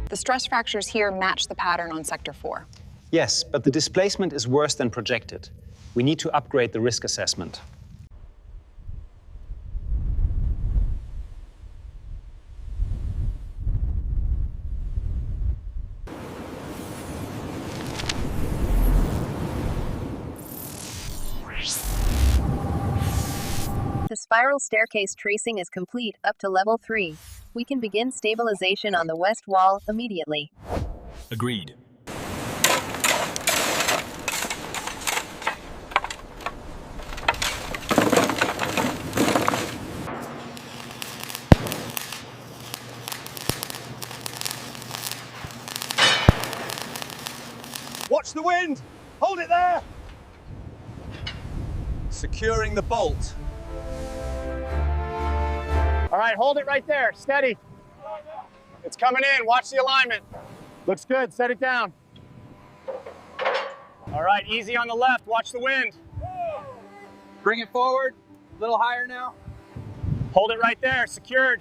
The stress fractures here match the pattern on Sector 4. Yes, but the displacement is worse than projected. We need to upgrade the risk assessment. The spiral staircase tracing is complete up to level 3. We can begin stabilization on the west wall immediately. Agreed. Watch the wind! Hold it there! Securing the bolt. All right, hold it right there, steady. It's coming in, watch the alignment. Looks good, set it down. All right, easy on the left, watch the wind. Bring it forward, a little higher now. Hold it right there, secured.